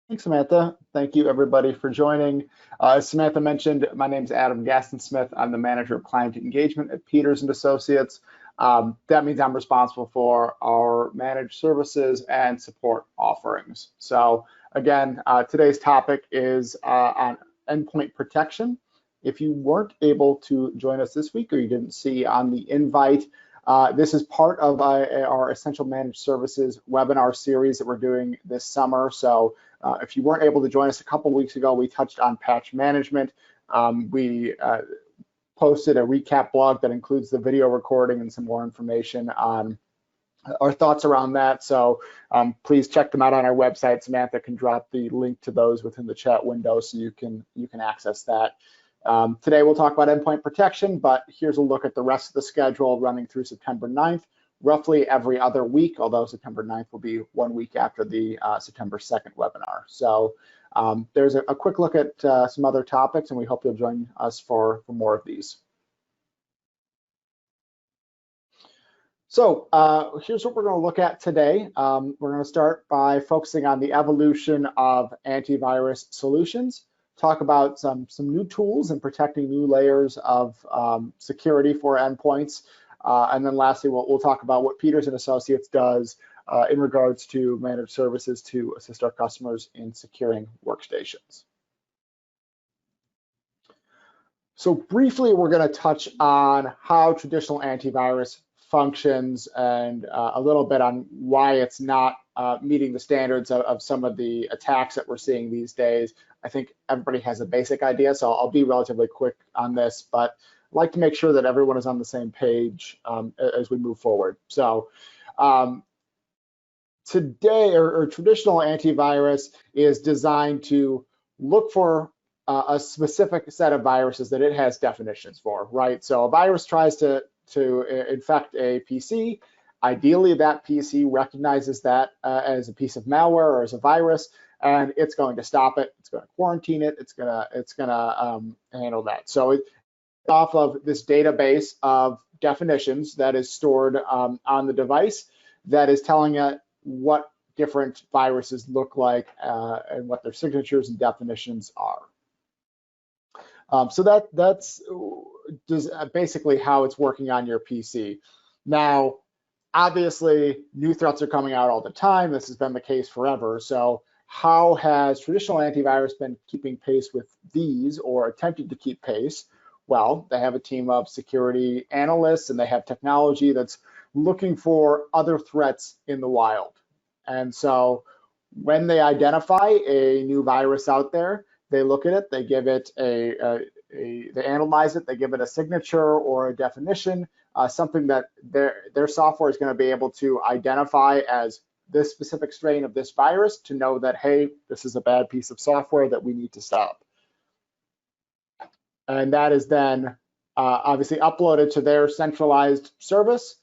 Thanks, Samantha. Thank you, everybody, for joining. As Samantha mentioned, my name is Adam Gaston-Smith. I'm the manager of client engagement at Peters and Associates. That means I'm responsible for our managed services and support offerings. So again, today's topic is on endpoint protection. If you weren't able to join us this week or you didn't see on the invite, this is part of our Essential Managed Services webinar series that we're doing this summer. So if you weren't able to join us a couple weeks ago, we touched on patch management. We posted a recap blog that includes the video recording and some more information on our thoughts around that. So please check them out on our website. Samantha can drop the link to those within the chat window so you can access that. Today we'll talk about endpoint protection, but here's a look at the rest of the schedule running through September 9th, roughly every other week, although September 9th will be 1 week after the September 2nd webinar. So there's a quick look at some other topics, and we hope you'll join us for more of these. So here's what we're going to look at today. We're going to start by focusing on the evolution of antivirus solutions, talk about some new tools and protecting new layers of security for endpoints. And then lastly, we'll talk about what Peters and Associates does in regards to managed services to assist our customers in securing workstations. So briefly, we're going to touch on how traditional antivirus functions and a little bit on why it's not meeting the standards of some of the attacks that we're seeing these days. I think everybody has a basic idea, so I'll be relatively quick on this, but I'd like to make sure that everyone is on the same page as we move forward. So today, or traditional antivirus is designed to look for a specific set of viruses that it has definitions for, right? So a virus tries to infect a PC. Ideally, that PC recognizes that as a piece of malware or as a virus, and it's going to stop it. It's going to quarantine it. It's gonna handle that. So it's off of this database of definitions that is stored on the device that is telling it what different viruses look like and what their signatures and definitions are. So that's basically how it's working on your PC. Now, obviously, new threats are coming out all the time. This has been the case forever. So how has traditional antivirus been keeping pace with these or attempting to keep pace? Well, they have a team of security analysts and they have technology that's looking for other threats in the wild. And so when they identify a new virus out there, they look at it, they give it they analyze it, they give it a signature or a definition, something that their software is going to be able to identify as this specific strain of this virus to know that, hey, this is a bad piece of software that we need to stop. And that is then obviously uploaded to their centralized service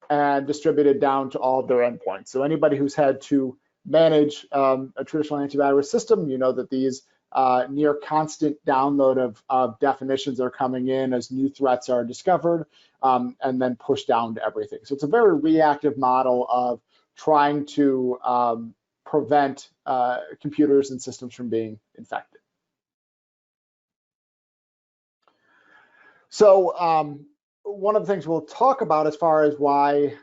and distributed down to all of their endpoints. So anybody who's had to manage a traditional antivirus system, you know that these near constant download of definitions are coming in as new threats are discovered and then pushed down to everything. So it's a very reactive model of trying to prevent computers and systems from being infected. So one of the things we'll talk about as far as why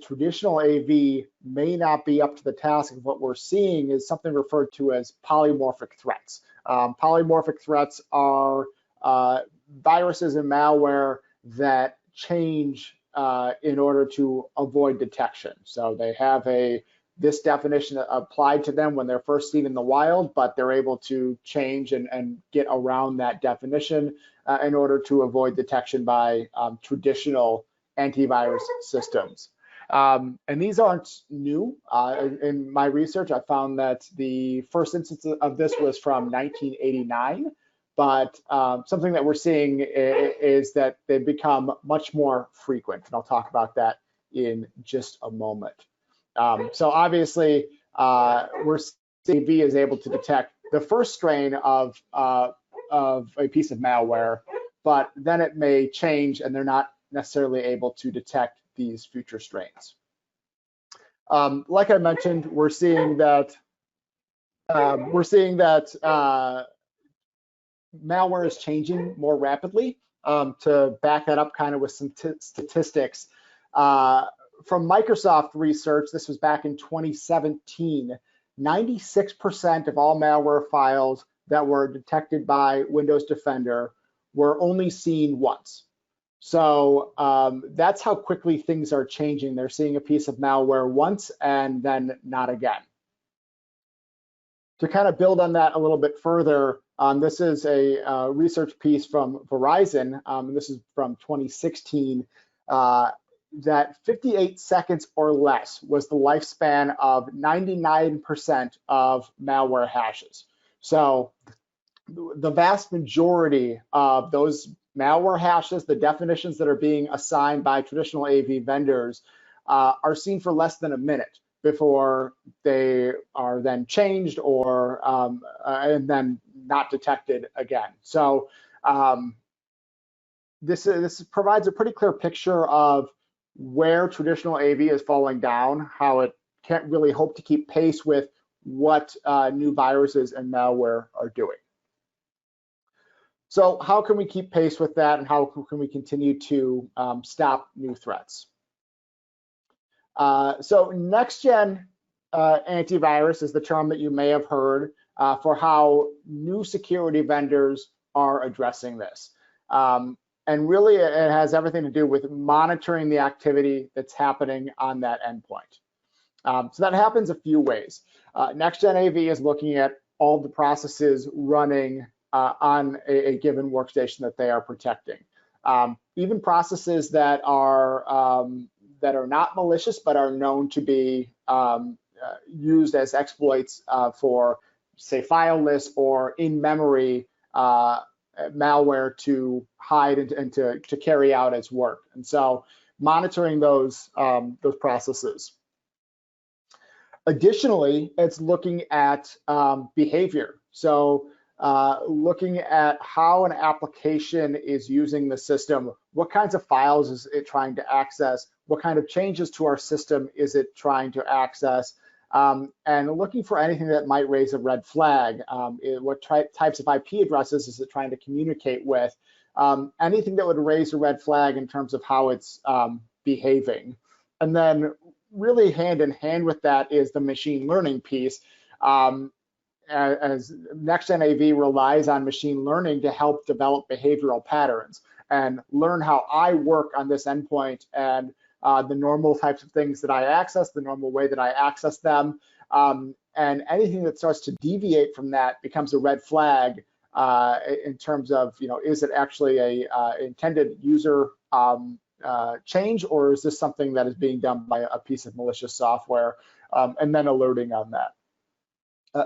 traditional AV may not be up to the task of what we're seeing is something referred to as polymorphic threats. Polymorphic threats are viruses and malware that change in order to avoid detection. So they have this definition applied to them when they're first seen in the wild, but they're able to change and get around that definition in order to avoid detection by traditional antivirus systems. And these aren't new. In my research, I found that the first instance of this was from 1989, but something that we're seeing is that they've become much more frequent, and I'll talk about that in just a moment. So obviously, we're seeing AV is able to detect the first strain of a piece of malware, but then it may change and they're not necessarily able to detect these future strains. Like I mentioned, we're seeing that we're seeing that malware is changing more rapidly. To back that up kind of with some statistics, from Microsoft research, this was back in 2017, 96% of all malware files that were detected by Windows Defender were only seen once. So that's how quickly things are changing. They're seeing a piece of malware once and then not again. To kind of build on that a little bit further, this is a research piece from Verizon, and this is from 2016, that 58 seconds or less was the lifespan of 99% of malware hashes. So the vast majority of those malware hashes, the definitions that are being assigned by traditional AV vendors, are seen for less than a minute before they are then changed or and then not detected again. So this provides a pretty clear picture of where traditional AV is falling down, how it can't really hope to keep pace with what new viruses and malware are doing. So how can we keep pace with that, and how can we continue to stop new threats? So next-gen antivirus is the term that you may have heard for how new security vendors are addressing this. And really, it has everything to do with monitoring the activity that's happening on that endpoint. So that happens a few ways. Next-gen AV is looking at all the processes running on a given workstation that they are protecting. Even processes that are not malicious but are known to be used as exploits for, say, file lists or in-memory malware to hide and to carry out its work. And so monitoring those processes. Additionally, it's looking at behavior. So looking at how an application is using the system, what kinds of files is it trying to access, what kind of changes to our system is it trying to access, and looking for anything that might raise a red flag. What types of IP addresses is it trying to communicate with? Anything that would raise a red flag in terms of how it's behaving. And then really hand in hand with that is the machine learning piece. As next-gen AV relies on machine learning to help develop behavioral patterns and learn how I work on this endpoint and the normal types of things that I access, the normal way that I access them, and anything that starts to deviate from that becomes a red flag in terms of, is it actually a intended user change, or is this something that is being done by a piece of malicious software, and then alerting on that.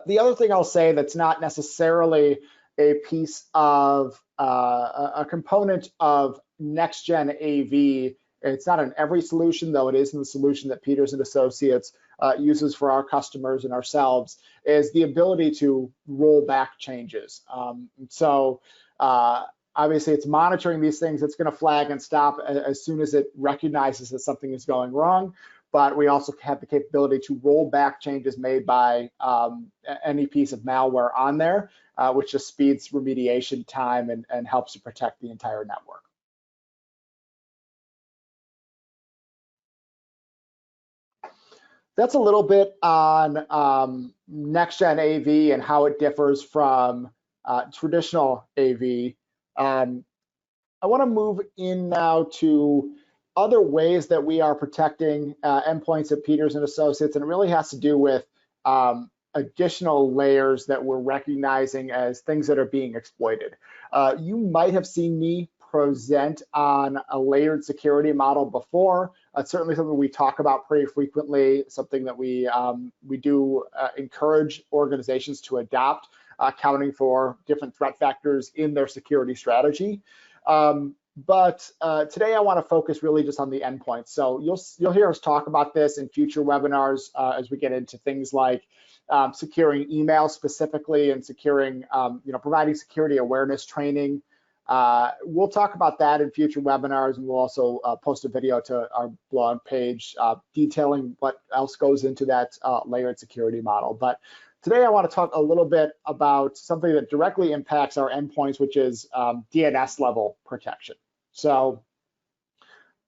The other thing I'll say that's not necessarily a piece of a component of next-gen AV, it's not in every solution, though it is in the solution that Peters and Associates uses for our customers and ourselves, is the ability to roll back changes. So obviously it's monitoring these things. It's going to flag and stop as soon as it recognizes that something is going wrong. But we also have the capability to roll back changes made by any piece of malware on there, which just speeds remediation time and helps to protect the entire network. That's a little bit on next-gen AV and how it differs from traditional AV. I want to move in now to other ways that we are protecting endpoints at Peters and Associates, and it really has to do with additional layers that we're recognizing as things that are being exploited. You might have seen me present on a layered security model before. It's certainly something we talk about pretty frequently, something that we do encourage organizations to adopt, accounting for different threat factors in their security strategy. But today I want to focus really just on the endpoint. So you'll hear us talk about this in future webinars as we get into things like securing email specifically and securing, providing security awareness training. We'll talk about that in future webinars, and we'll also post a video to our blog page detailing what else goes into that layered security model. But Today, I want to talk a little bit about something that directly impacts our endpoints, which is DNS level protection. So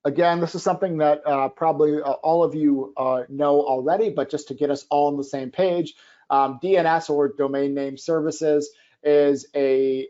again, this is something that probably all of you know already, but just to get us all on the same page, DNS, or domain name services, is a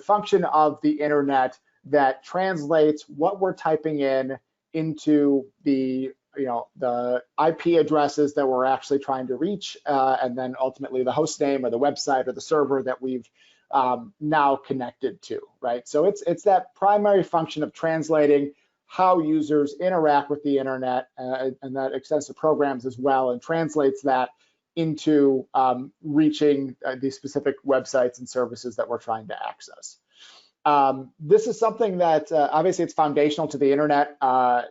function of the internet that translates what we're typing in into the IP addresses that we're actually trying to reach, and then ultimately the host name or the website or the server that we've now connected to, right? So it's that primary function of translating how users interact with the internet, and that extends to programs as well, and translates that into reaching these specific websites and services that we're trying to access. This is something that obviously it's foundational to the internet.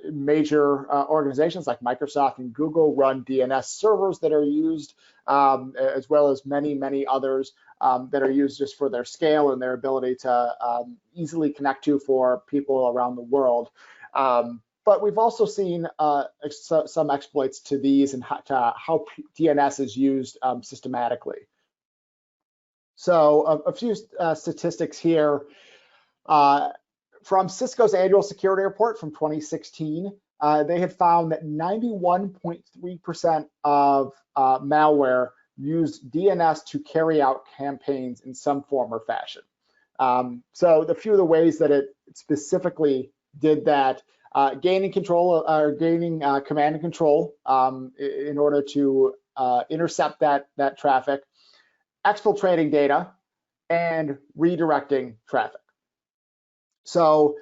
Major organizations like Microsoft and Google run DNS servers that are used, as well as many others that are used just for their scale and their ability to easily connect to for people around the world. But we've also seen some exploits to these and how DNS is used systematically. So a few statistics here. From Cisco's annual security report from 2016, they had found that 91.3% of malware used DNS to carry out campaigns in some form or fashion. So a few of the ways that it specifically did that: gaining control, or gaining command and control in order to intercept that traffic, exfiltrating data, and redirecting traffic. So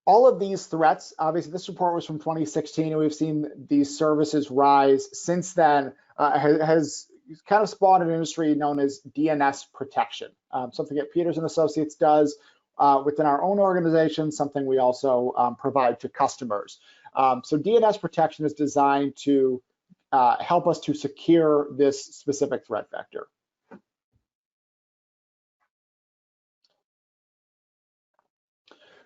all of these threats, obviously this report was from 2016, and we've seen these services rise since then, has kind of spawned an industry known as DNS protection, something that Peters and Associates does within our own organization, something we also provide to customers. So DNS protection is designed to help us to secure this specific threat vector.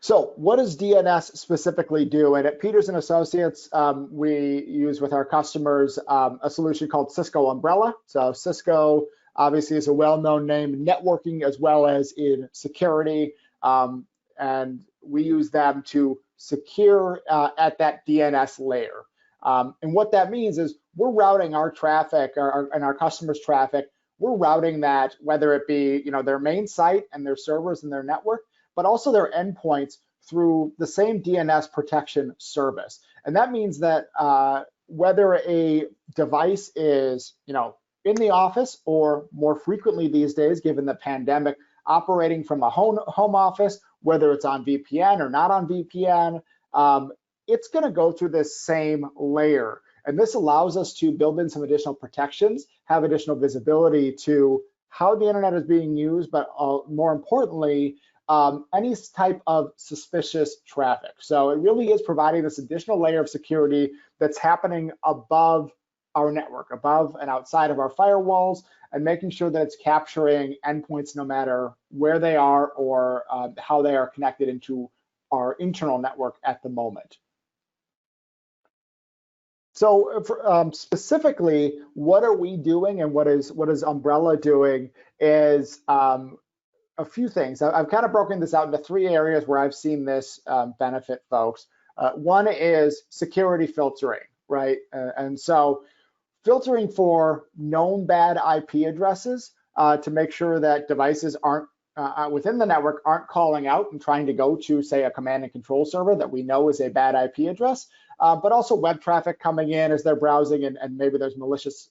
So what does DNS specifically do? And at Peters and Associates, we use with our customers a solution called Cisco Umbrella. So Cisco obviously is a well-known name in networking as well as in security, and we use them to secure at that DNS layer. And what that means is we're routing our traffic and our customers' traffic. We're routing that, whether it be their main site and their servers and their network, but also their endpoints through the same DNS protection service. And that means that whether a device is in the office, or more frequently these days, given the pandemic, operating from a home office, whether it's on VPN or not on VPN, it's going to go through this same layer. And this allows us to build in some additional protections, have additional visibility to how the internet is being used, but more importantly, any type of suspicious traffic. So it really is providing this additional layer of security that's happening above our network, above and outside of our firewalls, and making sure that it's capturing endpoints no matter where they are or how they are connected into our internal network at the moment. So specifically, what are we doing, and what is Umbrella doing is a few things. I've kind of broken this out into three areas where I've seen this benefit folks. One is security filtering, right? And so filtering for known bad IP addresses to make sure that devices aren't within the network aren't calling out and trying to go to, say, a command and control server that we know is a bad IP address, but also web traffic coming in as they're browsing, and maybe there's malicious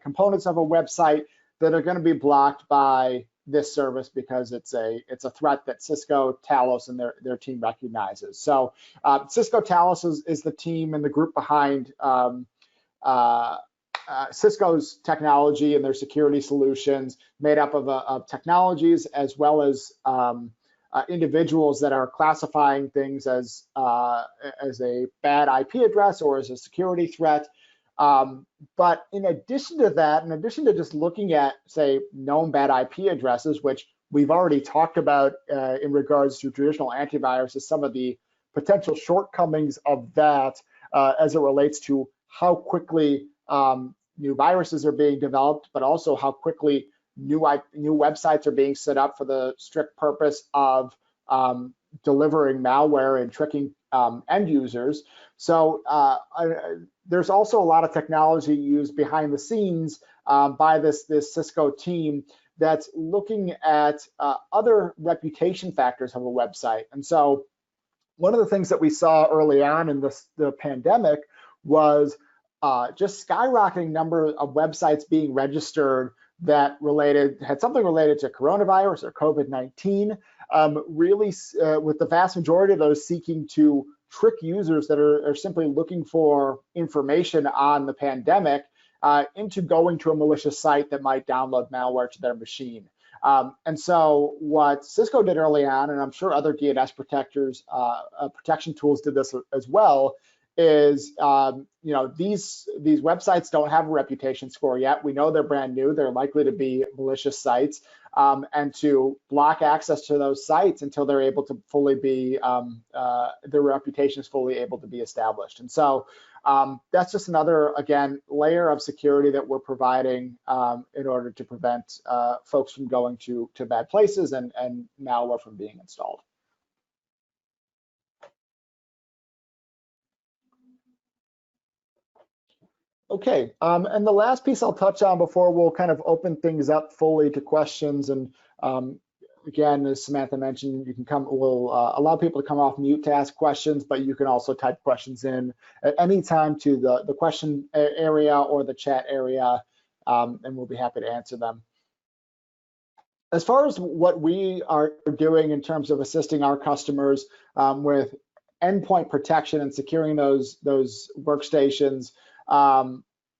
components of a website that are going to be blocked by this service because it's a threat that Cisco, Talos, and their team recognizes. So Cisco Talos is the team and the group behind Cisco's technology and their security solutions, made up of technologies as well as individuals that are classifying things as a bad IP address or as a security threat. But in addition to that, in addition to just looking at, say, known bad IP addresses, which we've already talked about in regards to traditional antiviruses, some of the potential shortcomings of that as it relates to how quickly new viruses are being developed, but also how quickly new websites are being set up for the strict purpose of delivering malware and tricking end users. So there's also a lot of technology used behind the scenes by this Cisco team that's looking at other reputation factors of a website. And so one of the things that we saw early on in the pandemic was just skyrocketing number of websites being registered that had something related to coronavirus or COVID-19, really with the vast majority of those seeking to trick users that are simply looking for information on the pandemic into going to a malicious site that might download malware to their machine. And so what Cisco did early on, and I'm sure other DNS protection tools did this as well, is these websites don't have a reputation score yet. We know they're brand new. They're likely to be malicious sites, and to block access to those sites until they're able to fully be their reputation is fully able to be established. And so that's just another, again, layer of security that we're providing in order to prevent folks from going to bad places and malware from being installed. Okay, and the last piece I'll touch on before we'll kind of open things up fully to questions, and again, as Samantha mentioned, you can we'll allow people to come off mute to ask questions, but you can also type questions in at any time to the question area or the chat area, and we'll be happy to answer them. As far as what we are doing in terms of assisting our customers with endpoint protection and securing those workstations,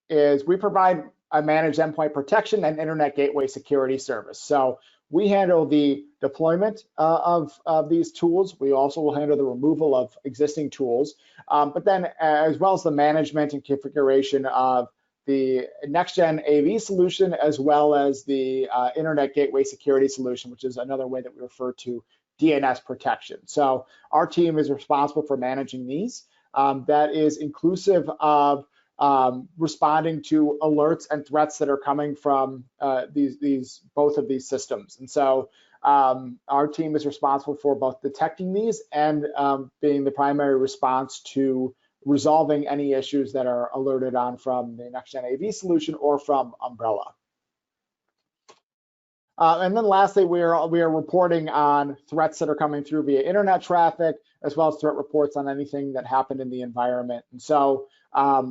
is we provide a managed endpoint protection and internet gateway security service. So we handle the deployment of these tools. We also will handle the removal of existing tools, but then as well as the management and configuration of the next-gen AV solution, as well as the internet gateway security solution, which is another way that we refer to DNS protection. So our team is responsible for managing these. That is inclusive of responding to alerts and threats that are coming from both of these systems. And so our team is responsible for both detecting these and being the primary response to resolving any issues that are alerted on from the next-gen AV solution or from Umbrella. And then lastly, we are reporting on threats that are coming through via internet traffic, as well as threat reports on anything that happened in the environment. And so I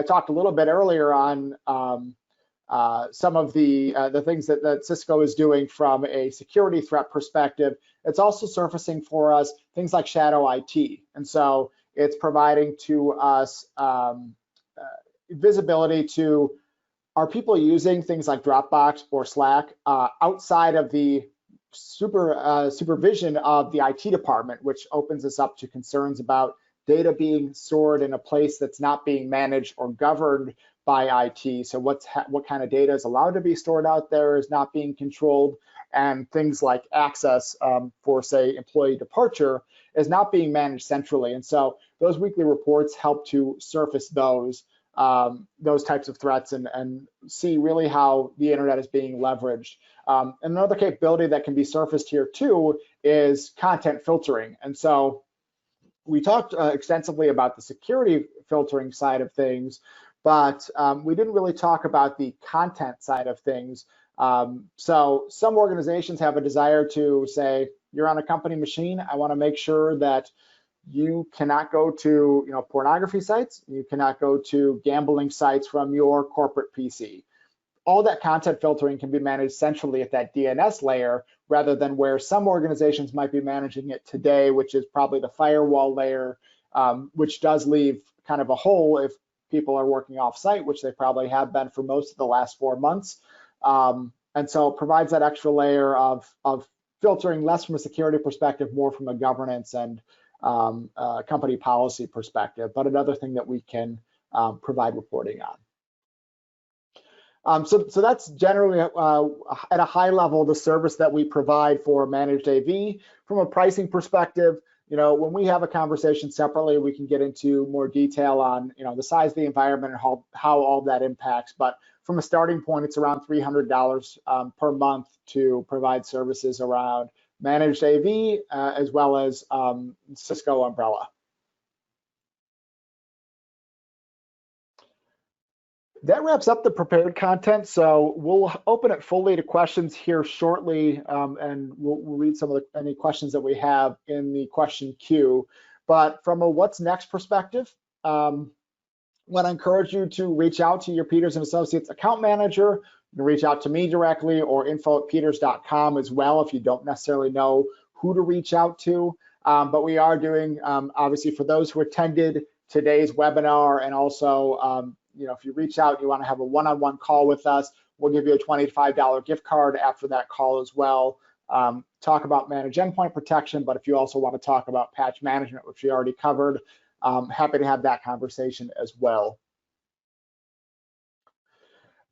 talked a little bit earlier on some of the things that Cisco is doing from a security threat perspective. It's also surfacing for us things like shadow IT. And so it's providing to us visibility to, are people using things like Dropbox or Slack outside of the supervision of the IT department, which opens us up to concerns about data being stored in a place that's not being managed or governed by IT. So what kind of data is allowed to be stored out there is not being controlled, and things like access for, say, employee departure is not being managed centrally. And so those weekly reports help to surface those types of threats and see really how the internet is being leveraged. Another capability that can be surfaced here too is content filtering. And so we talked extensively about the security filtering side of things, but we didn't really talk about the content side of things. So some organizations have a desire to say, you're on a company machine, I want to make sure that you cannot go to pornography sites, you cannot go to gambling sites from your corporate PC. All that content filtering can be managed centrally at that DNS layer, rather than where some organizations might be managing it today, which is probably the firewall layer, which does leave kind of a hole if people are working off-site, which they probably have been for most of the last 4 months. And so it provides that extra layer of filtering, less from a security perspective, more from a governance and company policy perspective, but another thing that we can provide reporting on. So that's generally at a high level the service that we provide for managed AV. From a pricing perspective, when we have a conversation separately, we can get into more detail on, the size of the environment and how all that impacts. But from a starting point, it's around $300 per month to provide services around managed AV as well as Cisco Umbrella. That wraps up the prepared content. So we'll open it fully to questions here shortly, and we'll read some of any questions that we have in the question queue. But from a what's next perspective, I want to encourage you to reach out to your Peters & Associates account manager. You can reach out to me directly or info@peters.com as well if you don't necessarily know who to reach out to. But we are doing, obviously, for those who attended today's webinar, and also if you reach out, you want to have a one-on-one call with us, we'll give you a $25 gift card after that call as well. Talk about managed endpoint protection, but if you also want to talk about patch management, which we already covered, happy to have that conversation as well.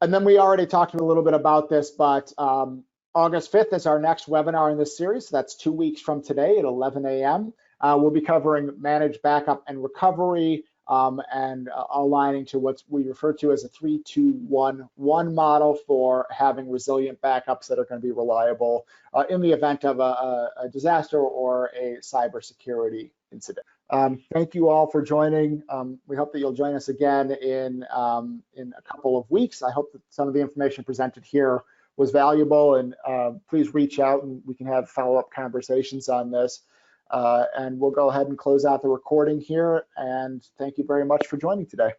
And then we already talked a little bit about this, but August 5th is our next webinar in this series. So that's 2 weeks from today at 11 a.m. We'll be covering managed backup and recovery, and aligning to what we refer to as a 3-2-1-1 model for having resilient backups that are going to be reliable in the event of a disaster or a cybersecurity incident. Thank you all for joining. We hope that you'll join us again in a couple of weeks. I hope that some of the information presented here was valuable, and please reach out and we can have follow-up conversations on this. And we'll go ahead and close out the recording here, and thank you very much for joining today.